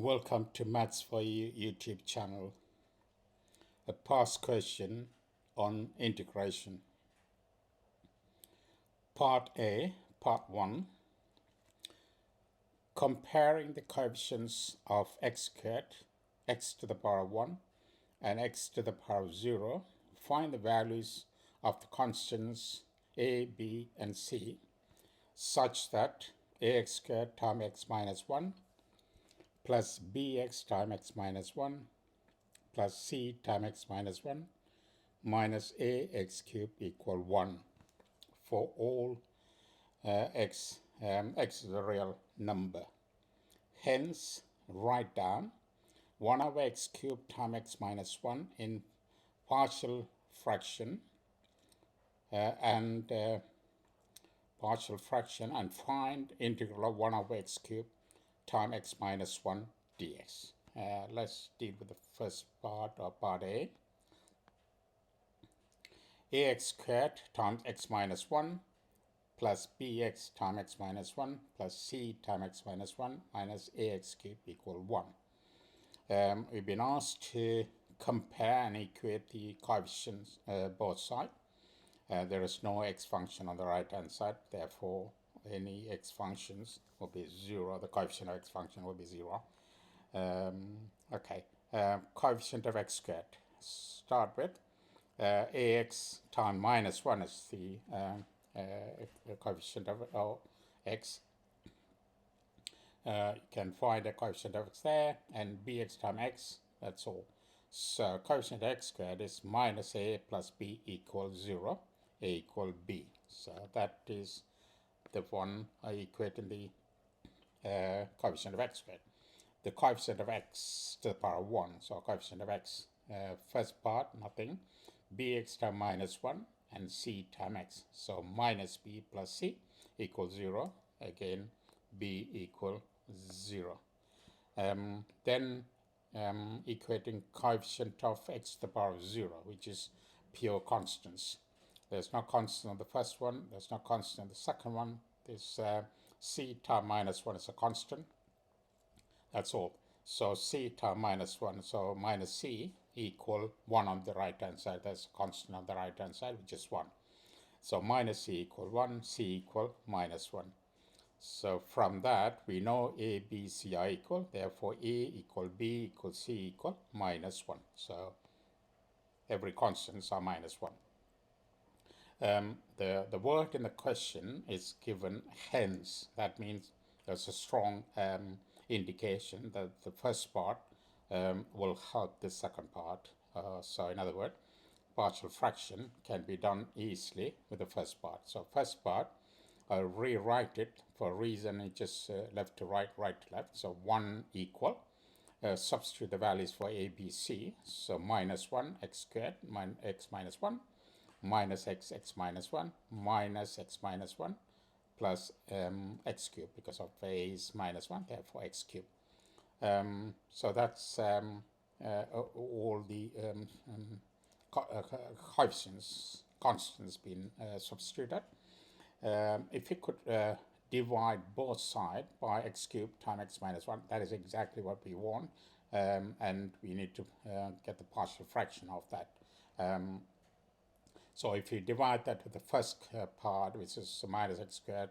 Welcome to Maths for You YouTube channel. A past question on integration. Part A, Part 1. Comparing the coefficients of x squared, x to the power of 1, and x to the power of 0. Find the values of the constants a, b, and c such that ax squared times x minus 1 plus bx times x minus 1 plus c times x minus 1 minus ax cubed equal 1 for all x. X is a real number. Hence, write down 1 over x cubed times x minus 1 in partial fraction and find integral of 1 over x cubed times x minus 1 dx. Let's deal with the first part, or part A. Ax squared times x minus 1 plus bx times x minus 1 plus c times x minus 1 minus ax cubed equal 1. We've been asked to compare and equate the coefficients both sides. There is no x function on the right hand side, therefore any x functions will be 0. The coefficient of x function will be 0. Coefficient of x squared. Start with ax times minus 1 is the coefficient of x. You can find the coefficient of x there, and bx times x, that's all. So coefficient of x squared is minus a plus b equals 0, a equal b. So that is the one I equate in the coefficient of x squared. The coefficient of x to the power of 1, so coefficient of x, first part, nothing, bx times minus 1 and c times x. So minus b plus c equals 0. Again, b equal 0. Then equating coefficient of x to the power of 0, which is pure constants. There's no constant on the first one, there's no constant on the second one. This c times minus 1 is a constant. That's all. So c times minus 1, so minus c equal 1 on the right hand side. That's a constant on the right hand side, which is 1. So minus c equal 1, c equal minus 1. So from that, we know a, b, c are equal. Therefore, a equal b equal c equal minus 1. So every constants are minus 1. The word in the question is given hence. That means there's a strong indication that the first part will help the second part. So in other words, partial fraction can be done easily with the first part. So first part, I'll rewrite it for a reason. It's just left to right, right to left. So 1 equal. Substitute the values for a, b, c. So minus 1 x squared minus x minus 1 minus x, x minus 1 minus x minus 1 plus x cubed, because of a is minus 1, therefore x cubed. So that's all the coefficients, constants being substituted. If you could divide both sides by x cubed times x minus 1, that is exactly what we want, and we need to get the partial fraction of that. So if you divide that with the first part, which is minus x squared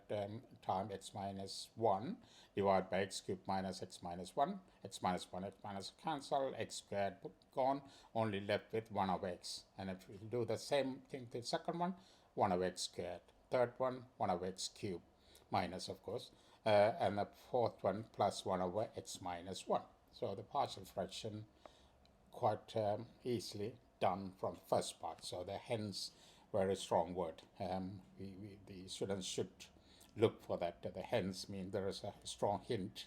times x minus 1, divided by x cubed minus x minus 1, x minus 1, x minus cancel, x squared gone, only left with 1 over x. And if we do the same thing to the second one, 1 over x squared. Third one, 1 over x cubed, minus of course. And the fourth one, plus 1 over x minus 1. So the partial fraction quite easily done from the first part. So the hence very strong word. The students should look for that. The hence means there is a strong hint.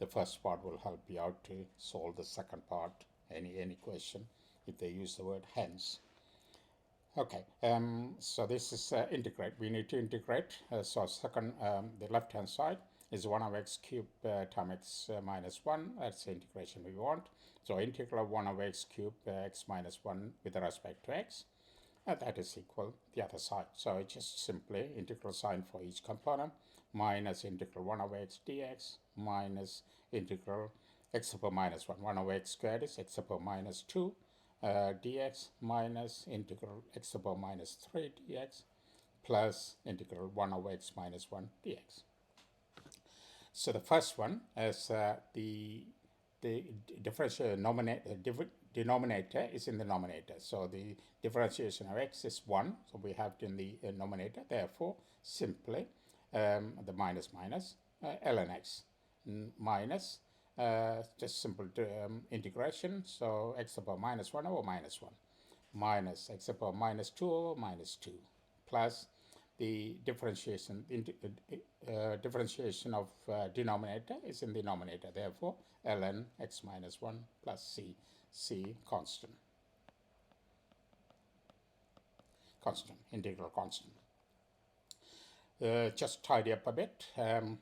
The first part will help you out to solve the second part, any question, if they use the word hence. Okay, so this is integrate. We need to integrate. So second, the left hand side is 1 over x cubed times x minus 1. That's the integration we want. So integral of 1 over x cubed x minus 1 with respect to x. That is equal the other side. So it's just simply integral sign for each component minus integral 1 over x dx minus integral x to the power minus 1. 1 over x squared is x to the power minus 2 dx minus integral x to the power minus 3 dx plus integral 1 over x minus 1 dx. So the first one is the differential denominator is in the numerator. So the differentiation of x is 1. So we have it in the numerator. Therefore, simply the minus ln x minus just simple integration. So x to the power minus 1 over minus 1 minus x to the power minus 2 over minus 2 plus the differentiation differentiation of denominator is in the numerator. Therefore, ln x minus 1 plus c constant, integral constant. Just tidy up a bit.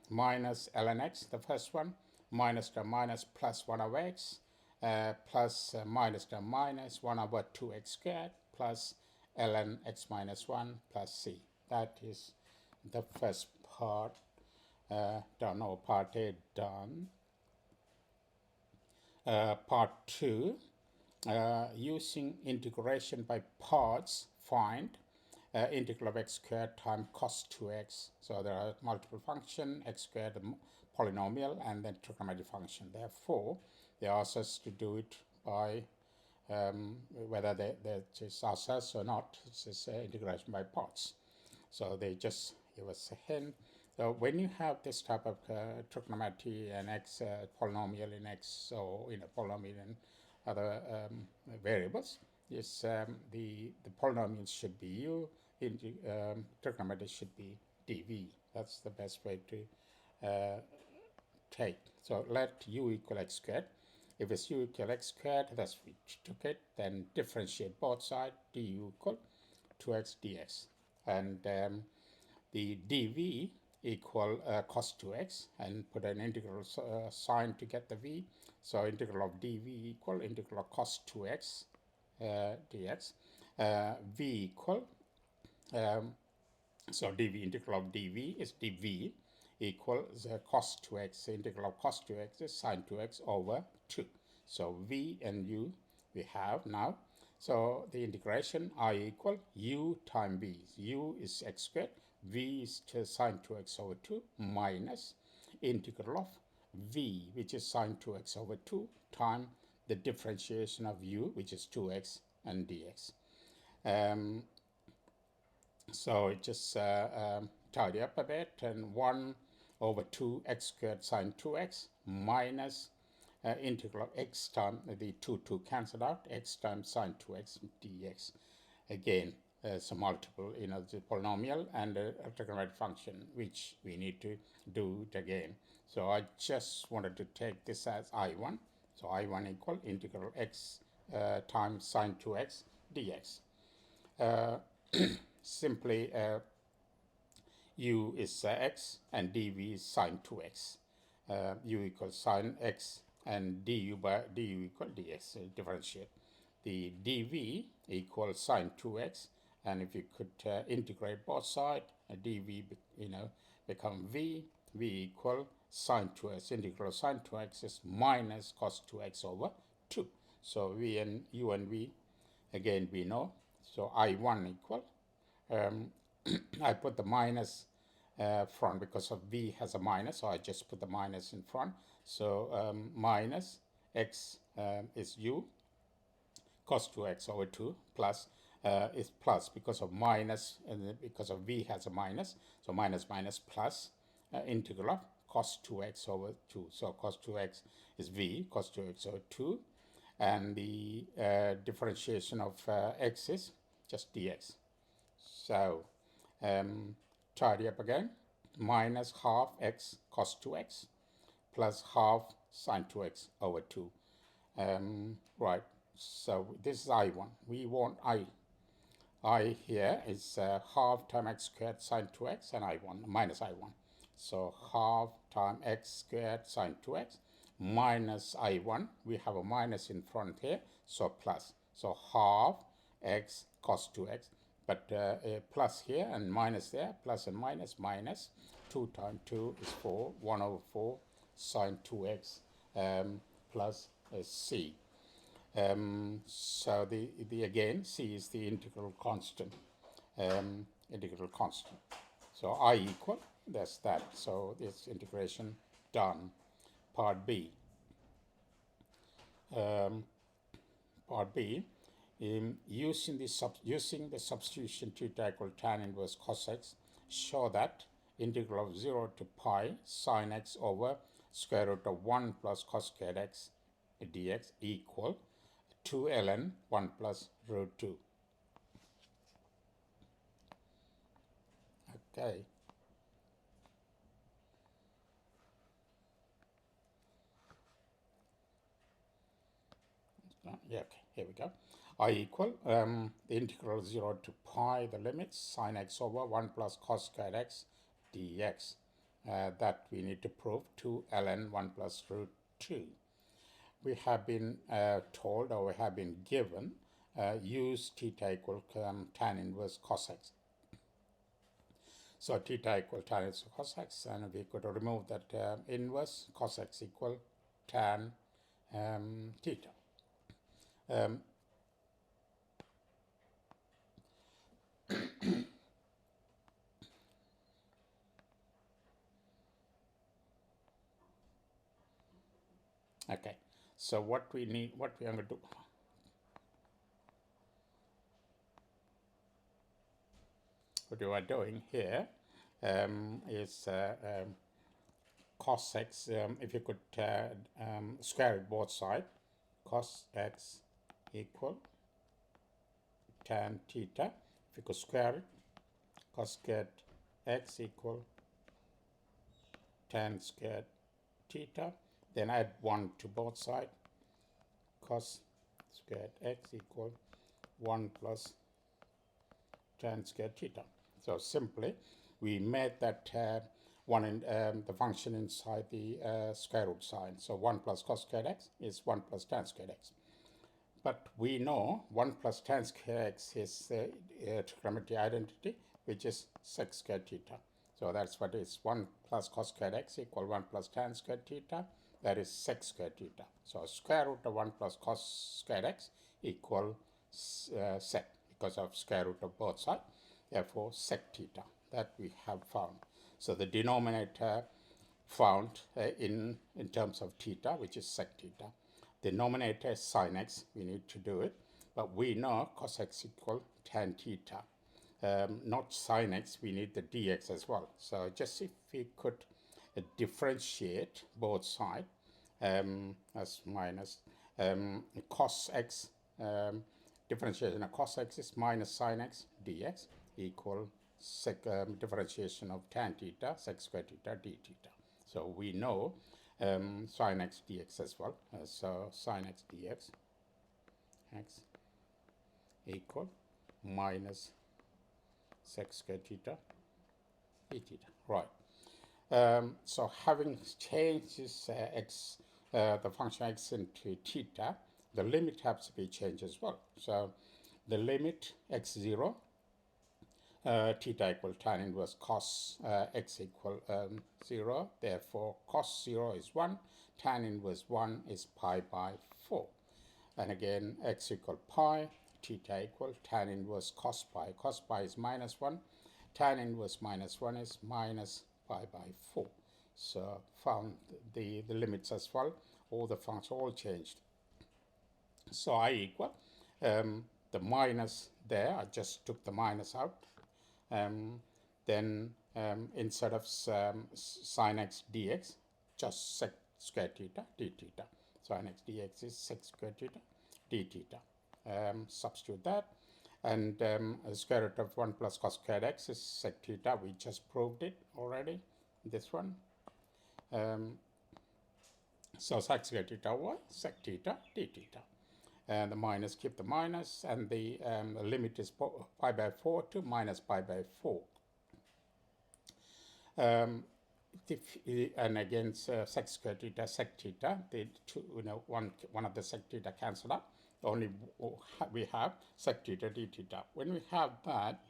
Minus ln x, the first one, minus the minus plus 1 over x, plus minus the minus 1 over 2x squared, plus ln x minus 1 plus c. That is the first part done, or part A done. Part 2, using integration by parts, find integral of x squared times cos 2x. So there are multiple functions, x squared, polynomial, and then trigonometric function. Therefore, they ask us to do it by whether they just ask us or not. It's just integration by parts. So they just give us a hint. So when you have this type of trigonometry and x polynomial in x, or polynomial in other variables, is the polynomial should be u, trigonometry should be dv. That's the best way to take. So let u equal x squared. If it's u equal x squared, that's we took it. Then differentiate both sides. Du equal 2x dx, and the dv equal cos 2x, and put an integral sign to get the v. So integral of dv equal integral of cos 2x dx. V equal, so dv, integral of dv is dv equal cos 2x, integral of cos 2x is sin 2x over 2. So v and u we have now. So the integration I equal u times v. U is x squared, v is sin 2x over 2 minus integral of v, which is sin 2x over 2, times the differentiation of u, which is 2x, and dx. So it just tidy up a bit, and 1 over 2 x squared sin 2x minus integral of x times the 2 cancelled out, x times sin 2x dx. Again, it's a multiple, the polynomial and a trigonometric function, which we need to do it again. So I just wanted to take this as I1. So I1 equal integral x times sin 2x dx. Simply u is x and dv is sin 2x. U equals sin x and du equal dx. So differentiate. The dv equals sin 2x, and if you could integrate both sides, dv become v equal sin 2x. Integral of sin 2x is minus cos 2x over 2. So v and u and v, again we know. So I1 equal, I put the minus front because of v has a minus, so I just put the minus in front. So minus x is u, cos 2x over 2, plus is plus because of minus, and because of v has a minus, so minus plus integral of cos 2x over 2. So cos 2x is v, cos 2x over 2, and the differentiation of x is just dx. So tidy up again, minus half x cos 2x plus half sin 2x over 2. Right, so this is I1. We want I here is half times x squared sin 2x, and I1 minus I1. So half times x squared sin 2x minus I1. We have a minus in front here, so plus. So half x cos 2x, but a plus here and minus there, plus and minus, minus 2 times 2 is 4, 1 over 4 sin 2x plus c. So the again, c is the integral constant. Integral constant. So I equal, that's that. So this integration done. Part B. Part B. Using the substitution theta equal tan inverse cos x, show that integral of 0 to pi sine x over square root of 1 plus cos squared x dx equal 2 ln 1 plus root 2. Okay. Yeah, okay, here we go. I equal the integral 0 to pi, the limits, sine x over 1 plus cos squared x dx. That we need to prove 2 ln 1 plus root 2. We have been told, or we have been given, use theta equal tan inverse cos x. So theta equal tan inverse cos x, and we could remove that inverse, cos x equal tan theta. Okay, so what we need, what we are going to do, what we are doing here is cos x, if you could square it both sides, cos x equal tan theta. If you could square it, cos squared x equal tan squared theta. Then add 1 to both sides. Cos squared x equal 1 plus tan squared theta. So simply, we made that one in the function inside the square root sign. So 1 plus cos squared x is 1 plus tan squared x. But we know 1 plus tan squared x is trigonometry identity, which is sec squared theta. So that's what it is. 1 plus cos squared x equal 1 plus tan squared theta. That is sec squared theta. So square root of 1 plus cos squared x equal sec, because of square root of both sides. Therefore, sec theta. That we have found. So the denominator found in terms of theta, which is sec theta. The denominator is sin x. We need to do it. But we know cos x equal tan theta. Not sin x, we need the dx as well. So just if we could differentiate both sides as minus cos x, differentiation of cos x is minus sin x dx equal differentiation of tan theta, sec squared theta, d theta. So we know sin x dx as well. So sin x dx x equal minus sec squared theta d theta. Right. So having changed this the function x into theta, the limit has to be changed as well. So the limit x0, theta equal tan inverse cos x equal 0. Therefore, cos 0 is 1, tan inverse 1 is pi by 4. And again, x equal pi, theta equal tan inverse cos pi. Cos pi is minus 1, tan inverse minus 1 is minus pi by 4. So found the limits as well. All the functions all changed. So I equal the minus there. I just took the minus out. Then instead of sin x dx, just sec squared theta d theta. Sin x dx is sec squared theta d theta. Substitute that. And square root of 1 plus cos squared x is sec theta. We just proved it already. This one. So sec squared theta y, sec theta d theta. And the minus, keep the minus, and the limit is pi by 4 to minus pi by 4. And again, sec squared theta, sec theta, the two, one of the sec theta cancel out. Only we have sec theta d theta. When we have that,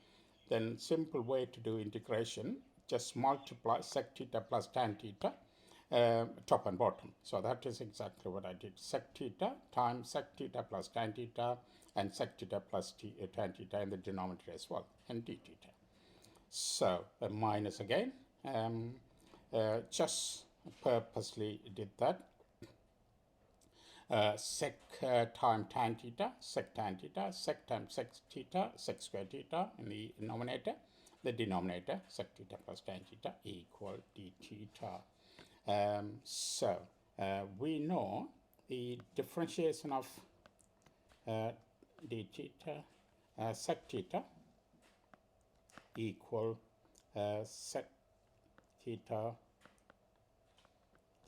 then simple way to do integration, just multiply sec theta plus tan theta, top and bottom. So that is exactly what I did. Sec theta times sec theta plus tan theta and sec theta plus tan theta in the denominator as well, and d theta. So minus again, just purposely did that. Sec times tan theta, sec tan theta, sec times sec theta, sec square theta in the numerator. The denominator, sec theta plus tan theta equal d theta. So we know the differentiation of d theta, sec theta equal sec theta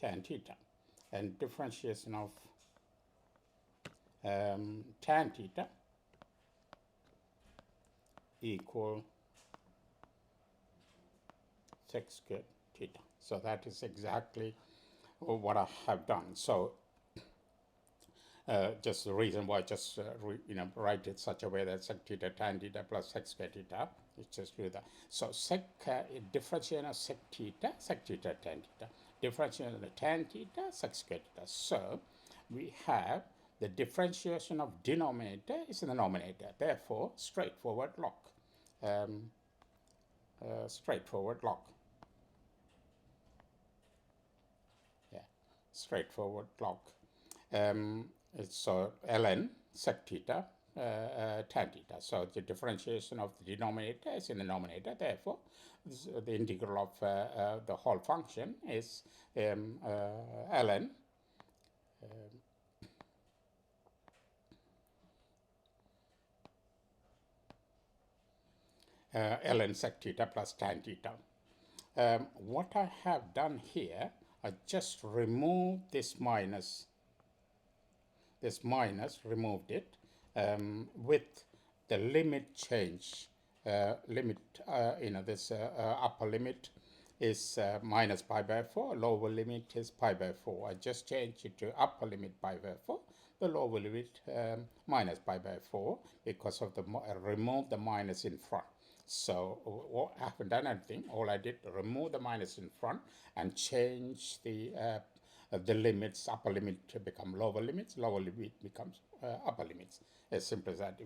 tan theta, and differentiation of tan theta equal sec squared theta. So that is exactly what I have done. So just the reason why I just write it such a way that sec theta tan theta plus sec squared theta. It's just do that. So sec differentiation of sec theta tan theta, differentiation of tan theta sec squared theta. So we have the differentiation of denominator is in the numerator. Therefore, straightforward log. Straightforward log. Yeah, straightforward log. So ln sec theta tan theta. So the differentiation of the denominator is in the numerator. Therefore, the integral of the whole function is ln ln sec theta plus tan theta. What I have done here, I just removed this minus, removed it with the limit change. This upper limit is minus pi by 4, lower limit is pi by 4. I just changed it to upper limit pi by 4, the lower limit minus pi by 4 because of the remove the minus in front. So I haven't done anything. All I did, remove the minus in front and change the limits, upper limit to become lower limits, lower limit becomes upper limits. As simple as that.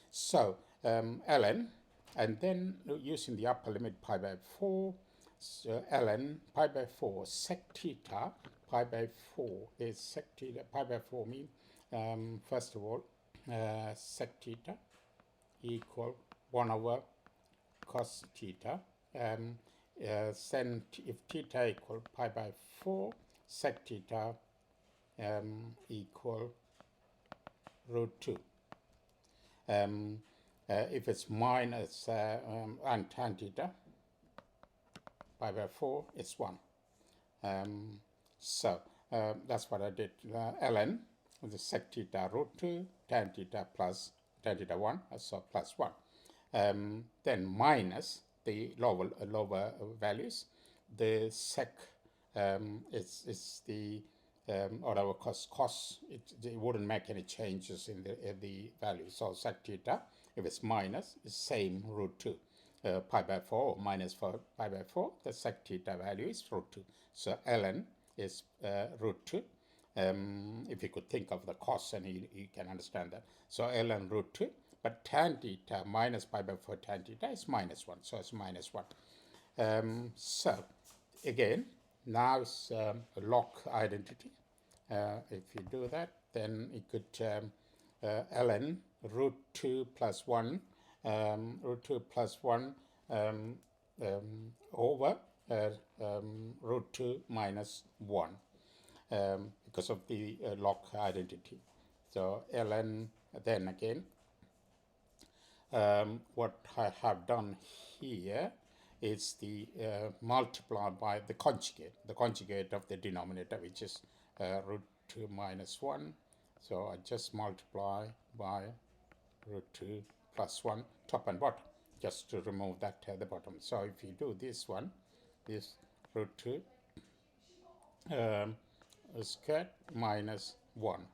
So ln, and then using the upper limit pi by 4, so ln pi by 4 sec theta pi by 4 is sec theta pi by 4 means first of all sec theta equal 1 over cos theta. Then if theta equal pi by 4, sec theta equal root 2. If it's minus and tan theta pi by 4, it's 1. So that's what I did. Ln the sec theta root 2, tan theta plus tan theta 1, so plus 1. Then minus the lower values. The sec is the or our cos it wouldn't make any changes in the value. So sec theta, if it's minus, is same root 2. Pi by 4 or minus pi by 4, the sec theta value is root 2. So ln is root 2. If you could think of the cos, and you can understand that. So ln root 2. But tan theta minus pi by 4 tan theta is minus 1. So it's minus 1. So again, now it's a log identity. If you do that, then you could ln root 2 plus 1, root 2 plus 1 over root 2 minus 1 because of the log identity. So ln, then again, what I have done here is the multiply by the conjugate of the denominator, which is root 2 minus 1. So I just multiply by root 2 plus 1, top and bottom, just to remove that at the bottom. So if you do this one, this root 2 squared minus 1,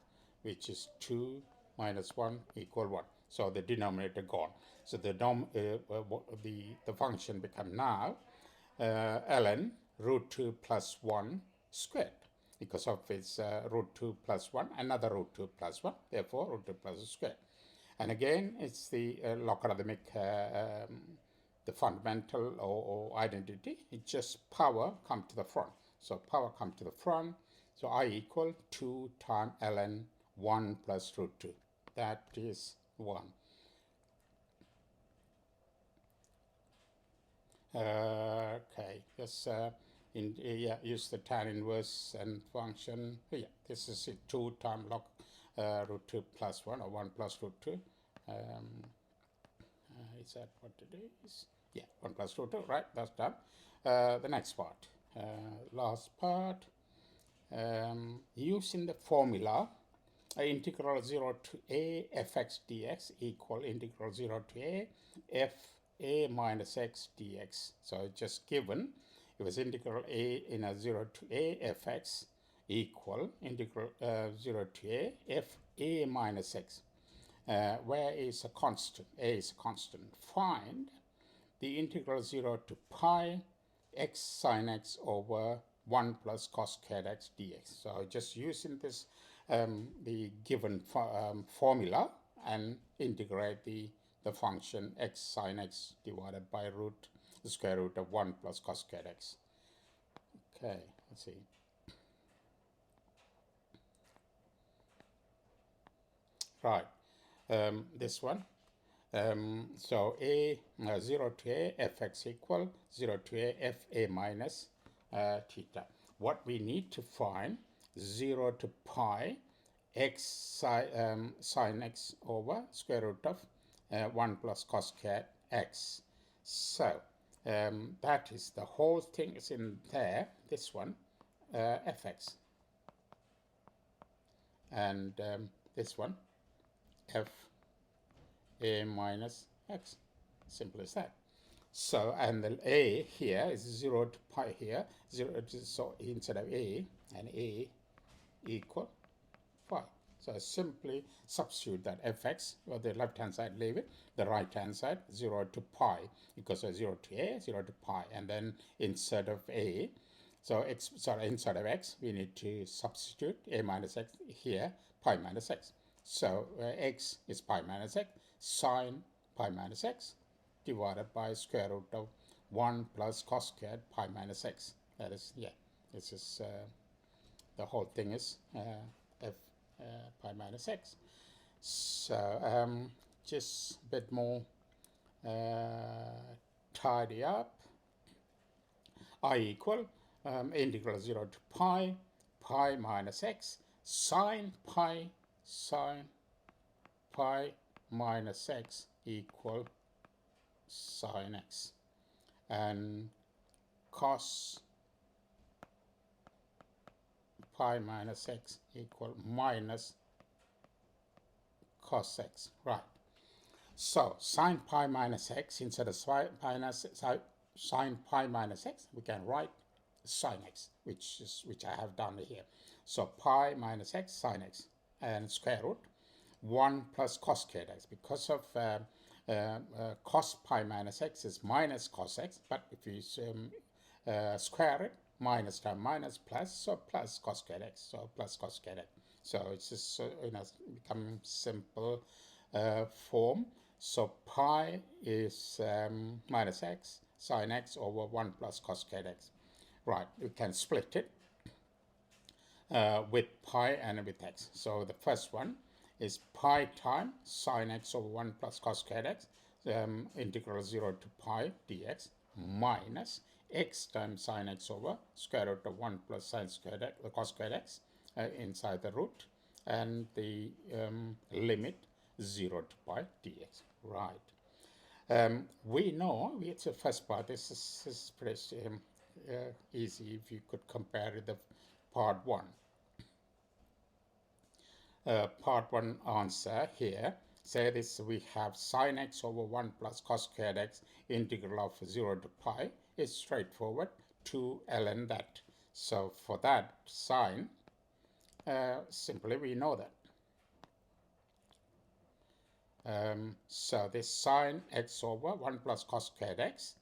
which is 2 minus 1 equal 1. So the denominator gone. So the function become now ln root 2 plus 1 squared because of its root 2 plus 1, another root 2 plus 1, therefore root 2 plus squared. And again, it's the logarithmic, the fundamental or identity. It's just power come to the front. So power come to the front. So I equal 2 times ln 1 plus root 2. That is 1. Okay, just use the tan inverse and function. Yeah, this is 2 times log root 2 plus 1 or 1 plus root 2. Is that what it is? Yeah, 1 plus root 2, right? That's done. The next part, last part, using the formula integral 0 to a fx dx equal integral 0 to a f a minus x dx. So it's just given, it was integral a in a 0 to a fx equal integral 0 to a f a minus x. Where is a constant? A is a constant. Find the integral 0 to pi x sine x over 1 plus cos squared x dx. So just using this the given formula and integrate the function x sine x divided by the square root of 1 plus cos squared x. Okay, let's see. Right, this one. So a 0 to a fx equal 0 to a f a minus theta. What we need to find 0 to pi x sine x over square root of 1 plus cos squared x. So that is the whole thing is in there, this one, fx. And this one, f a minus x. Simple as that. So, and the a here is 0 to pi here, 0 to, so instead of a, and a equal 5. So I simply substitute that fx, or the left hand side leave it, the right hand side 0 to pi, because of 0 to a, 0 to pi, and then instead of a, so x, sorry, instead of x, we need to substitute a minus x here, pi minus x. So x is pi minus x, sine pi minus x, divided by square root of 1 plus cos squared pi minus x. That is, yeah, this is, the whole thing is f pi minus x. So just a bit more tidy up. I equal integral 0 to pi minus x sine pi minus x equal sine x, and cos pi minus x equal minus cos x. Right. So sine pi minus x, instead of sine pi minus x, we can write sine x, which I have done here. So pi minus x sine x, and square root 1 plus cos squared x. Because of cos pi minus x is minus cos x, but if you square it, minus times minus plus, so plus cos squared x, so plus cos squared x. So it's just become simple form. So pi is minus x sine x over 1 plus cos squared x. Right, we can split it with pi and with x. So the first one is pi times sine x over 1 plus cos squared x, integral 0 to pi dx, minus x times sine x over square root of 1 plus sine squared x, cos squared x, inside the root, and the limit 0 to pi dx. Right. We know, it's the first part, this is pretty easy if you could compare the part 1. Part 1 answer here, say this, we have sine x over 1 plus cos squared x integral of 0 to pi. It's straightforward, 2 ln that. So for that sine, simply we know that. So this sine x over 1 plus cos squared x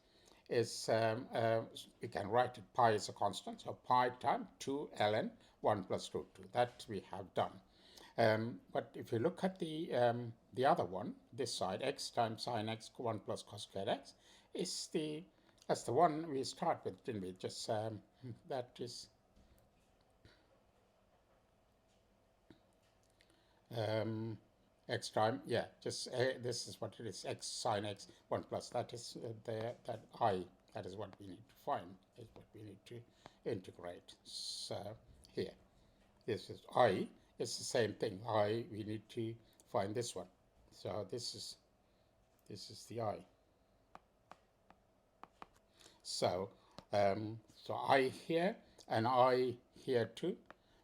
is, we can write it pi is a constant, so pi times 2 ln 1 plus root 2. That we have done. But if you look at the other one, this side, x times sine x 1 plus cos squared x, is that's the one we start with, didn't we? Just that is x time, yeah, just this is what it is, x sine x 1 plus, that is that I, that is what we need to find, is what we need to integrate. So here, this is I, it's the same thing, I, we need to find this one. So this is the I. So so I here and I here too.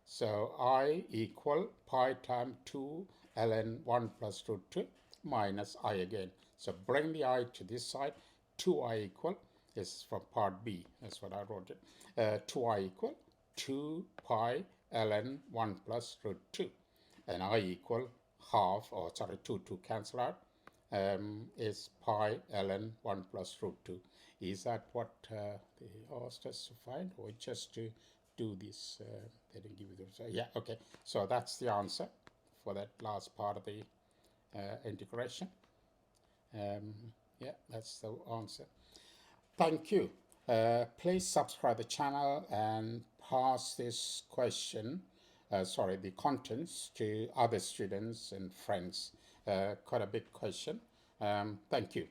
So I equal pi times 2 ln 1 plus root 2 minus I again. So bring the I to this side. 2I equal, this is from part B, that's what I wrote it. 2I equal 2 pi ln 1 plus root 2. And I equal half, or sorry, 2 cancel out, is pi ln 1 plus root 2. Is that what they asked us to find, or just to do this? They didn't give you the result. Yeah, okay. So that's the answer for that last part of the integration. Yeah, that's the answer. Thank you. Please subscribe the channel and pass this question, the contents, to other students and friends. Quite a big question. Thank you.